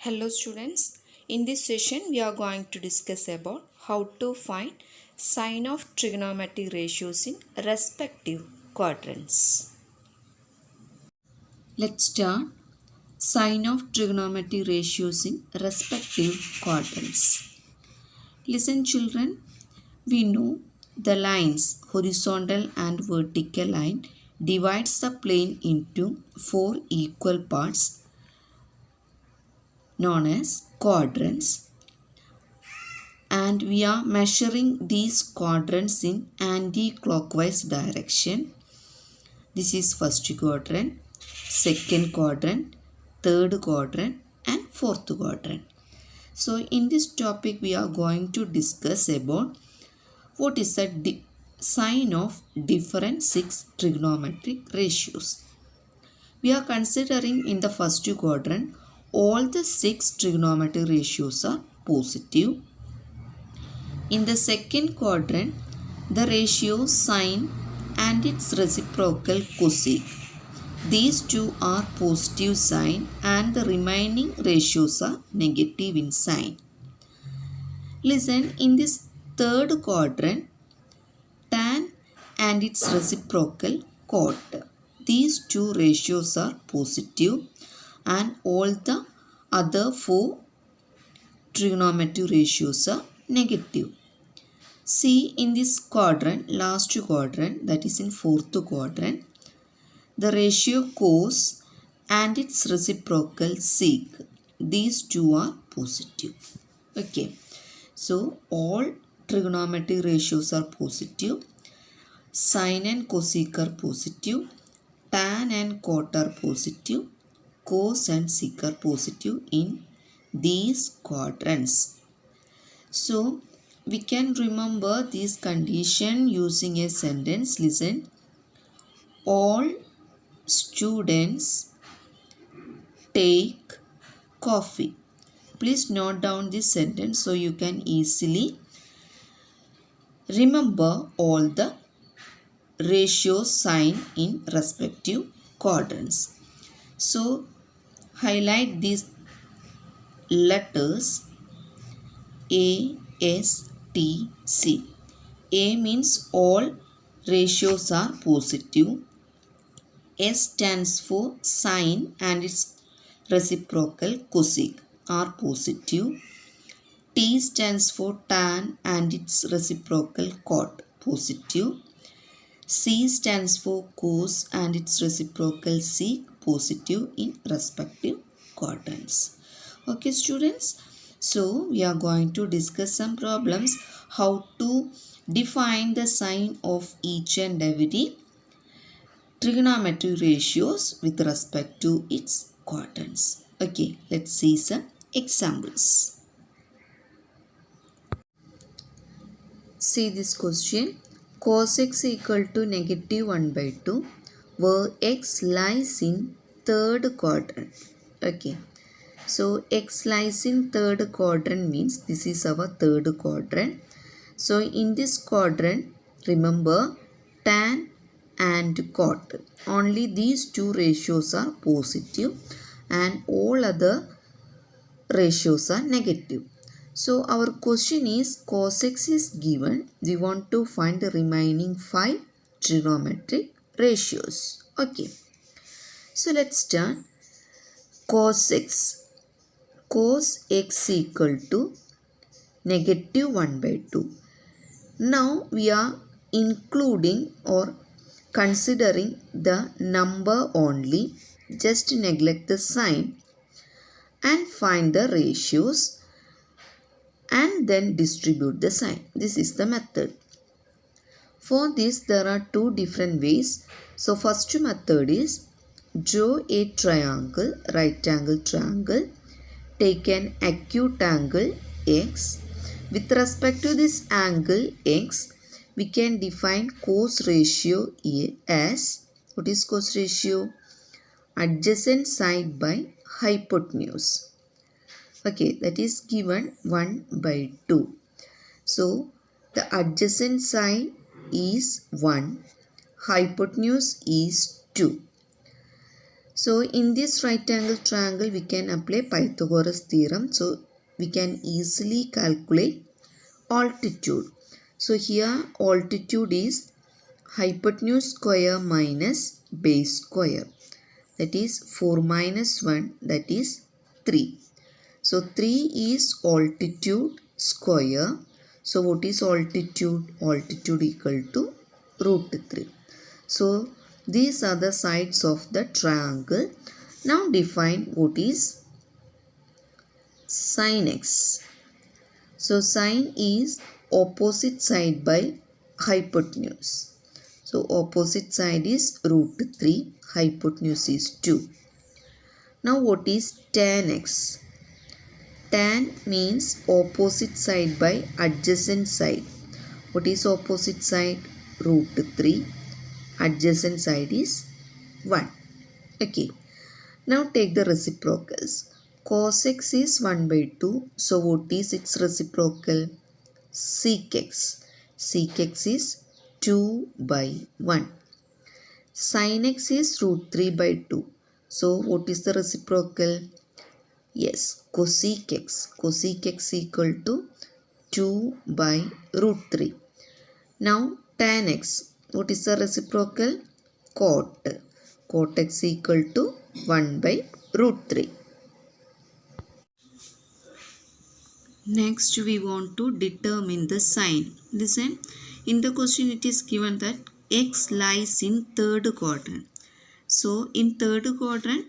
Hello students, in this session we are going to discuss about how to find sine of trigonometric ratios in respective quadrants. Let's start sine of trigonometric ratios in respective quadrants. Listen children, we know the lines horizontal and vertical line divides the plane into four equal parts known as quadrants, and we are measuring these quadrants in anti-clockwise direction. This is first quadrant, second quadrant, third quadrant and fourth quadrant. So in this topic we are going to discuss about what is the sine of different six trigonometric ratios. We are considering in the first quadrant all the six trigonometric ratios are positive. In the second quadrant, the ratio sine and its reciprocal cosec. These two are positive sign and the remaining ratios are negative in sign. Listen, in this third quadrant, tan and its reciprocal cot. These two ratios are positive and all the other four trigonometric ratios are negative. See, in this quadrant, last quadrant, that is in fourth quadrant, the ratio cos and its reciprocal sec. These two are positive. Okay. So, all trigonometric ratios are positive. Sine and cosec are positive. Tan and cot are positive. Cos and sec are positive in these quadrants. So, we can remember this condition using a sentence. Listen. All students take coffee. Please note down this sentence so you can easily remember all the ratios sign in respective quadrants. So, highlight these letters A, S, T, C. A means all ratios are positive. S stands for sine and its reciprocal cosec are positive. T stands for tan and its reciprocal cot positive. C stands for cos and its reciprocal sec positive in respective quadrants. Okay students, so we are going to discuss some problems how to define the sign of each and every trigonometric ratios with respect to its quadrants. Okay, let's see some examples. See this question. Cos x equal to negative 1 by 2 where x lies in third quadrant. Okay. So x lies in third quadrant means this is our third quadrant. So in this quadrant, remember tan and cot. Only these two ratios are positive and all other ratios are negative. So our question is cos x is given. We want to find the remaining 5 trigonometric ratios. Okay. So let's start. Cos x. Cos x equal to negative 1 by 2. Now we are including or considering the number only. Just neglect the sign and find the ratios and then distribute the sign. This is the method. For this there are two different ways. So first method is draw a triangle, right angle triangle. Take an acute angle x. With respect to this angle x, we can define cos ratio as, what is cos ratio? Adjacent side by hypotenuse. Okay, that is given 1 by 2. So, the adjacent side is 1, hypotenuse is 2. So in this right angle triangle we can apply Pythagoras theorem. So we can easily calculate altitude. So here altitude is hypotenuse square minus base square. That is 4 minus 1, that is 3. So 3 is altitude square. So what is altitude? Altitude equal to root 3. So these are the sides of the triangle. Now define what is sin x. So sin is opposite side by hypotenuse. So opposite side is root 3, hypotenuse is 2. Now what is tan x? Tan means opposite side by adjacent side. What is opposite side? Root 3. Adjacent side is 1. Okay. Now take the reciprocals. Cos x is 1 by 2. So what is its reciprocal? Sec x. Sec x is 2 by 1. Sin x is root 3 by 2. So what is the reciprocal? Yes, cosec x. Cosec x equal to 2 by root 3. Now tan x. What is the reciprocal? Cot. Cot x equal to 1 by root 3. Next we want to determine the sign. Listen, in the question it is given that x lies in third quadrant. So in third quadrant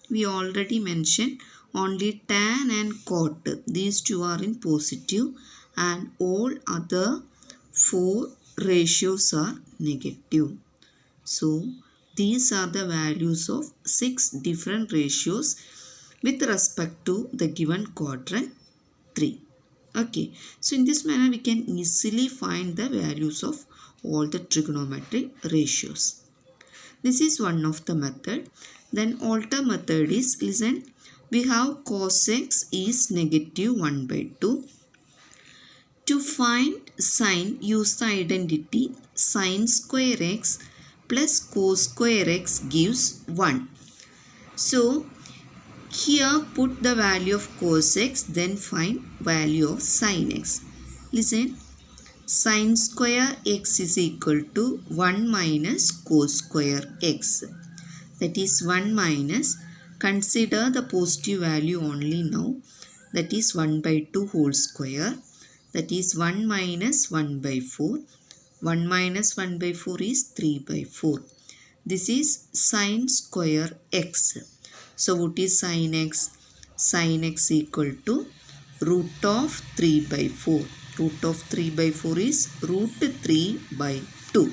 we already mentioned only tan and cot. These two are in positive and all other 4 ratios are negative. So these are the values of 6 different ratios with respect to the given quadrant 3. Okay, so in this manner we can easily find the values of all the trigonometric ratios. This is one of the method. Then alter method is, listen, we have cos x is negative 1 by 2. To find sin, use the identity sin square x plus cos square x gives 1. So here put the value of cos x, then find value of sin x. Listen, sin square x is equal to 1 minus cos square x. That is 1 minus, consider the positive value only now. That is 1 by 2 whole square. That is 1 minus 1 by 4. 1 minus 1 by 4 is 3 by 4. This is sin square x. So what is sin x? Sin x equal to root of 3 by 4. Root of 3 by 4 is root 3 by 2.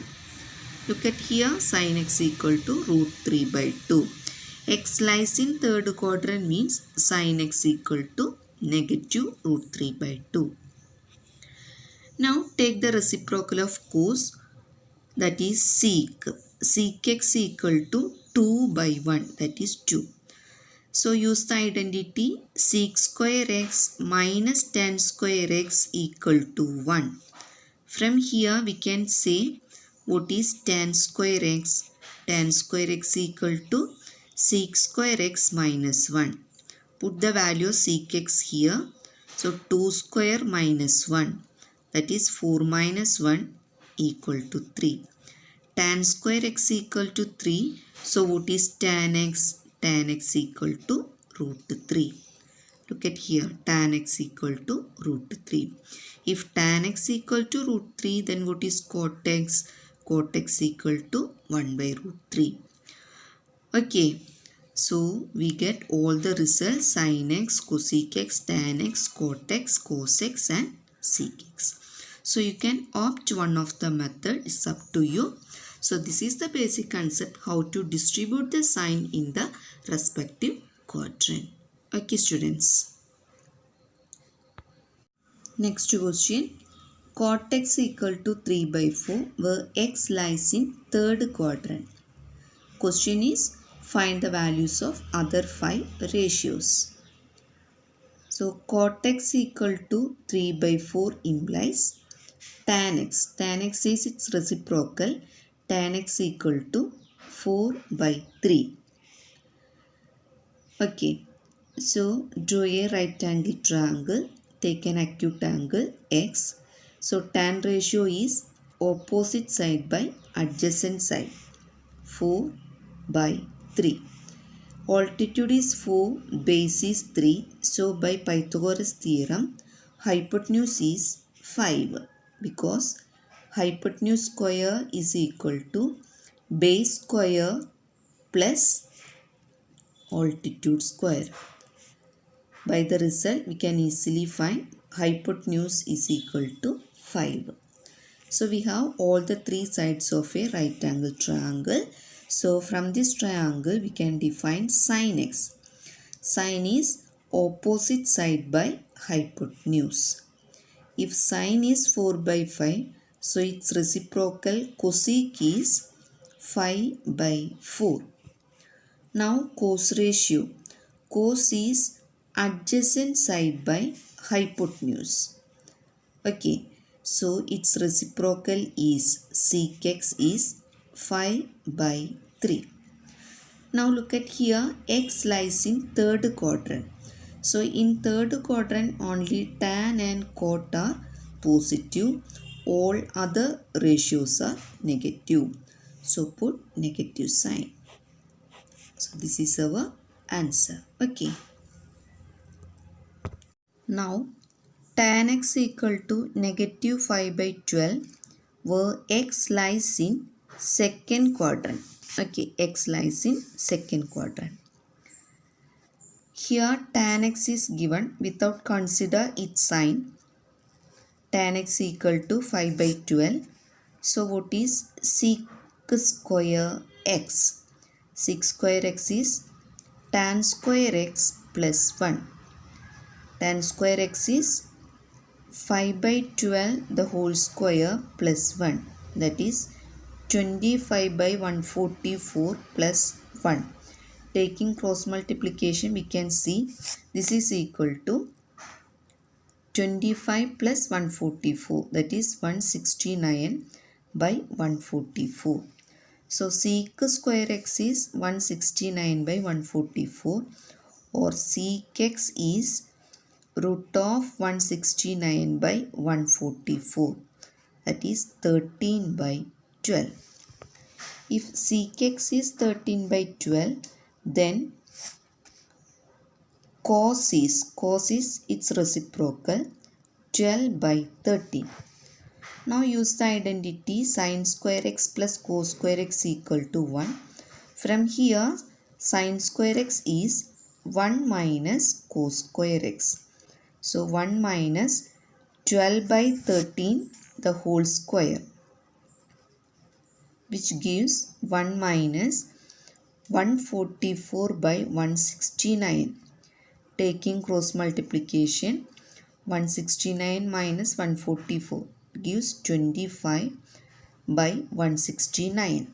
Look at here, sin x equal to root 3 by 2. X lies in third quadrant means sin x equal to negative root 3 by 2. Now take the reciprocal of cos, that is sec. Sec x equal to 2 by 1, that is 2. So use the identity sec square x minus tan square x equal to 1. From here we can say what is tan square x? Tan square x equal to sec square x minus 1. Put the value of sec x here. So 2 square minus 1. That is 4 minus 1 equal to 3. Tan square x equal to 3. So what is tan x? Tan x equal to root 3. Look at here, tan x equal to root 3. If tan x equal to root 3, then what is cot x? Cot x equal to 1 by root 3. Okay, so we get all the results: sin x, cosec x, tan x, cot x, cos x and sec x. So you can opt one of the method, it's up to you. So this is the basic concept how to distribute the sign in the respective quadrant. Okay students. Next question. Cot x equal to 3 by 4 where x lies in third quadrant. Question is find the values of other 5 ratios. So cot x equal to 3 by 4 implies tan x. Tan x is its reciprocal. Tan x equal to 4 by 3. Okay, so draw a right angle triangle, take an acute angle x. So tan ratio is opposite side by adjacent side, 4 by 3. Altitude is 4, base is 3. So by Pythagoras theorem, hypotenuse is 5 because hypotenuse square is equal to base square plus altitude square. By the result, we can easily find hypotenuse is equal to 5. So we have all the three sides of a right angle triangle. So from this triangle, we can define sin x. Sin is opposite side by hypotenuse. If sin is 4 by 5, so its reciprocal cosec is 5 by 4. Now cos ratio. Cos is adjacent side by hypotenuse. Okay, so its reciprocal is sec x is 5 by 3. Now look at here, x lies in third quadrant. So in third quadrant only tan and cot are positive. All other ratios are negative. So put negative sign. So this is our answer. Okay. Now tan x equal to negative 5 by 12 where x lies in second quadrant. Okay, x lies in second quadrant. Here tan x is given without consider its sign. Tan x equal to 5 by 12. So what is sec square x? Sec square x is tan square x plus 1. Tan square x is 5 by 12 the whole square plus 1. That is 25 by 144 plus 1. Taking cross multiplication, we can see this is equal to 25 plus 144, that is 169 by 144. So sec square x is 169 by 144 or sec x is root of 169 by 144, that is 13 by 12. If sec x is 13 by 12, then cos is its reciprocal 12 by 13. Now use the identity sin square x plus cos square x equal to 1. From here sin square x is 1 minus cos square x. So 1 minus 12 by 13 the whole square, which gives 1 minus 144 by 169. Taking cross multiplication, 169 minus 144 gives 25 by 169.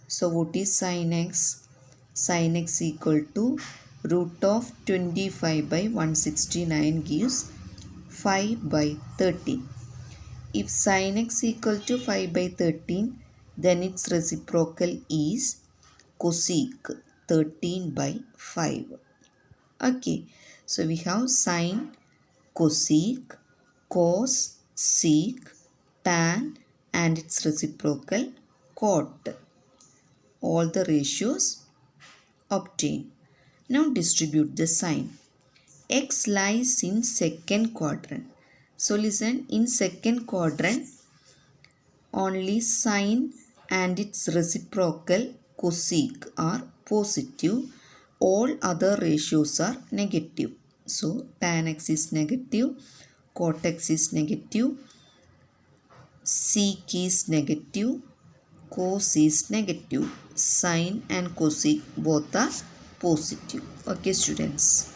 So what is sin x? Sin x equal to root of 25 by 169 gives 5 by 13. If sin x equal to 5 by 13, then its reciprocal is cosec 13 by 5. Okay, so we have sin, cosec, cos, sec, tan and its reciprocal cot. All the ratios obtained. Now distribute the sign. X lies in second quadrant. So listen, in second quadrant only sin and its reciprocal cosec are positive. All other ratios are negative. So tan x is negative, cot x is negative, sec is negative, cos is negative, sin and cosec both are positive. Okay students.